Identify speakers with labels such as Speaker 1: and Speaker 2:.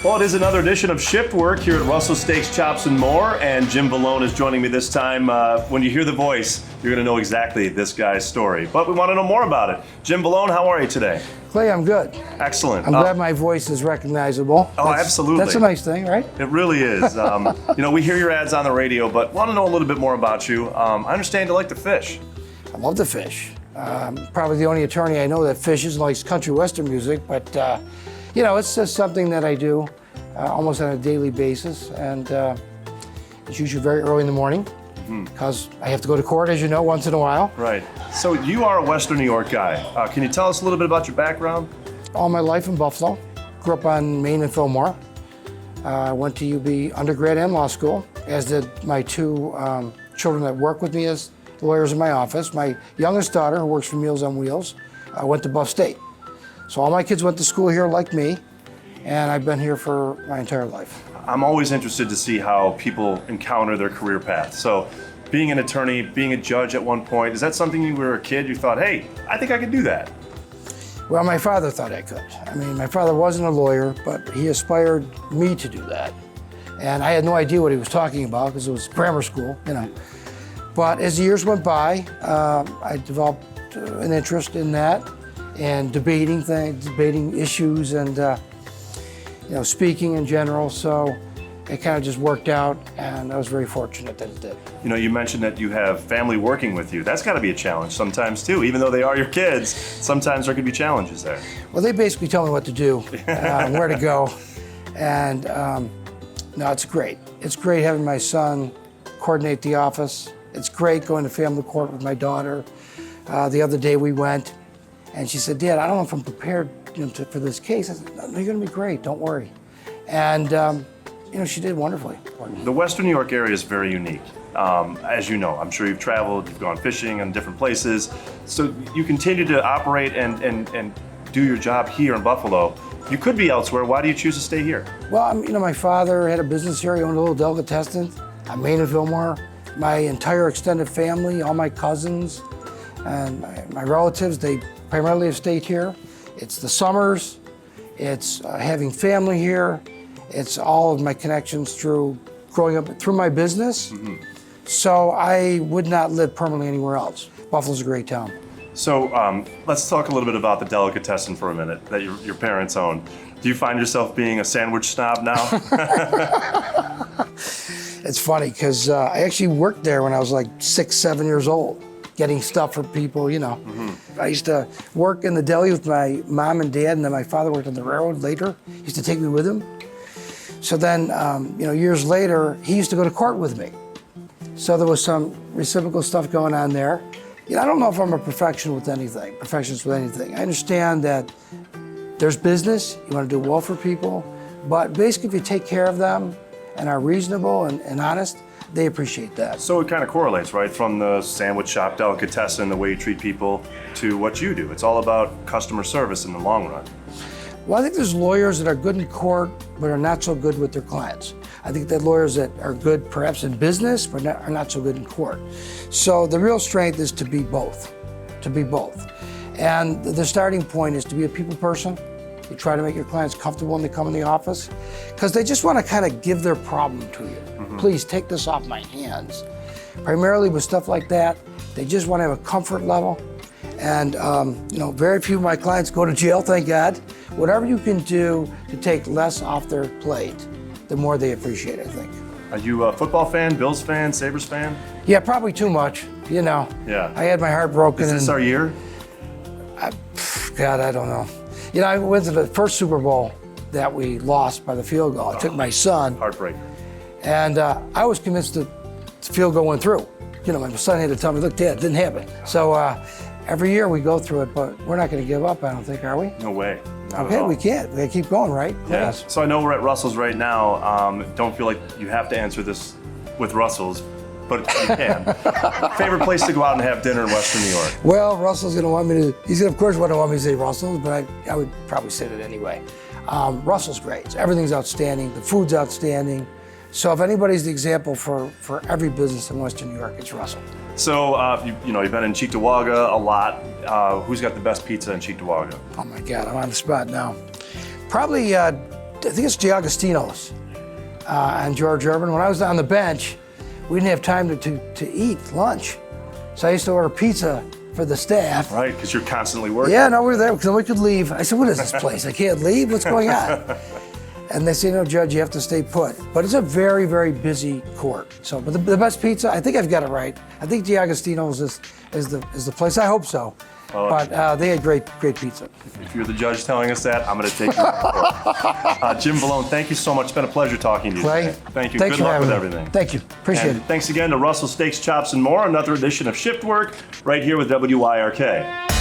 Speaker 1: Well, it is another edition of Shiftwork here at Russell Steaks, Chops, and More, and Jim Vallone is joining me this time. When you hear the voice, you're going to know exactly this guy's story. But we want to know more about it. Jim Vallone, how are you today?
Speaker 2: Clay, I'm good.
Speaker 1: Excellent.
Speaker 2: I'm glad my voice is recognizable.
Speaker 1: Oh, absolutely.
Speaker 2: That's a nice thing, right?
Speaker 1: It really is. We hear your ads on the radio, but want to know a little bit more about you. I understand you like to fish.
Speaker 2: I love to fish. Probably the only attorney I know that fishes and likes country western music, but it's just something that I do almost on a daily basis, and it's usually very early in the morning because I have to go to court, as you know, once in a while.
Speaker 1: Right. So you are a Western New York guy. Can you tell us a little bit about your background?
Speaker 2: All my life in Buffalo. Grew up on Main and Fillmore. Went to UB undergrad and law school, as did my two children that work with me as lawyers in my office. My youngest daughter, who works for Meals on Wheels, went to Buff State. So all my kids went to school here like me, and I've been here for my entire life.
Speaker 1: I'm always interested to see how people encounter their career path. So being an attorney, being a judge at one point, is that something you were a kid, you thought, hey, I think I could do that?
Speaker 2: Well, my father thought I could. I mean, my father wasn't a lawyer, but he aspired me to do that. And I had no idea what he was talking about because it was grammar school, But as the years went by, I developed an interest in that and debating things, debating issues, and speaking in general. So it kind of just worked out, and I was very fortunate that it did.
Speaker 1: You mentioned that you have family working with you. That's got to be a challenge sometimes too. Even though they are your kids, sometimes there could be challenges there.
Speaker 2: Well, they basically tell me what to do, where to go, and no, it's great. It's great having my son coordinate the office. It's great going to family court with my daughter. The other day we went, and she said, "Dad, I don't know if I'm prepared for this case." I said, "No, you're going to be great. Don't worry." And she did wonderfully.
Speaker 1: The Western New York area is very unique. As you know, I'm sure you've traveled, you've gone fishing in different places. So you continue to operate and do your job here in Buffalo. You could be elsewhere. Why do you choose to stay here?
Speaker 2: Well, my father had a business here. He owned a little delicatessen on Main and Fillmore. My entire extended family, all my cousins and my relatives, they primarily have stayed here. It's the summers. It's having family here. It's all of my connections through growing up through my business. So I would not live permanently anywhere else. Buffalo's a great town.
Speaker 1: So let's talk a little bit about the delicatessen for a minute that your parents own. Do you find yourself being a sandwich snob now?
Speaker 2: It's funny because I actually worked there when I was like 6, 7 years old, getting stuff for people, I used to work in the deli with my mom and dad, and then my father worked on the railroad later. He used to take me with him. So then, years later, he used to go to court with me. So there was some reciprocal stuff going on there. I don't know if I'm a perfectionist with anything. I understand that there's business, you want to do well for people, but basically if you take care of them and are reasonable and honest, they appreciate that.
Speaker 1: So it kind of correlates, right? From the sandwich shop delicatessen, the way you treat people, to what you do. It's all about customer service in the long run.
Speaker 2: Well, I think there's lawyers that are good in court, but are not so good with their clients. I think that lawyers that are good perhaps in business, but are not so good in court. So the real strength is to be both. And the starting point is to be a people person. You try to make your clients comfortable when they come in the office, because they just want to kind of give their problem to you. Please take this off my hands. Primarily with stuff like that, they just want to have a comfort level. And very few of my clients go to jail, thank God. Whatever you can do to take less off their plate, the more they appreciate it, I think.
Speaker 1: Are you a football fan, Bills fan, Sabres fan?
Speaker 2: Yeah, probably too much,
Speaker 1: Yeah.
Speaker 2: I had my heart broken.
Speaker 1: Is this our year?
Speaker 2: God, I don't know. I went to the first Super Bowl that we lost by the field goal. I took my son.
Speaker 1: Heartbreaker.
Speaker 2: And I was convinced the field goal went through. My son had to tell me, look, Dad, it didn't happen. So every year we go through it, but we're not going to give up, I don't think, are we?
Speaker 1: No way. Not
Speaker 2: okay,
Speaker 1: at all.
Speaker 2: we can't. We got to keep going, right?
Speaker 1: Yes. So I know we're at Russell's right now. Don't feel like you have to answer this with Russell's, but you can. Favorite place to go out and have dinner in Western New York?
Speaker 2: Well, Russell's going to want me to, he's going to, of course, want me to say Russell's, but I would probably say that anyway. Russell's great. Everything's outstanding. The food's outstanding. So if anybody's the example for every business in Western New York, it's Russell.
Speaker 1: So you've been in Cheektowaga a lot. Who's got the best pizza in Cheektowaga?
Speaker 2: Oh my God, I'm on the spot now. Probably think it's Giagostino's on George Urban. When I was on the bench, we didn't have time to eat lunch. So I used to order pizza for the staff.
Speaker 1: Right, because you're constantly working.
Speaker 2: Yeah, no, we were there because we could leave. I said, what is this place? I can't leave? What's going on? And they say, no, Judge, you have to stay put. But it's a very, very busy court. So, but the best pizza, I think I've got it right. I think Giagostino's is the place. I hope so. But they had great pizza.
Speaker 1: If you're the judge telling us that, I'm going to take you. Jim Vallone, thank you so much. It's been a pleasure talking to you
Speaker 2: Clay,
Speaker 1: today. Thank you.
Speaker 2: Thanks
Speaker 1: Good
Speaker 2: for
Speaker 1: luck with
Speaker 2: having me.
Speaker 1: everything.
Speaker 2: Thank you. Appreciate it.
Speaker 1: Thanks again to Russell Steaks, Chops, and More, another edition of Shiftwork right here with WYRK.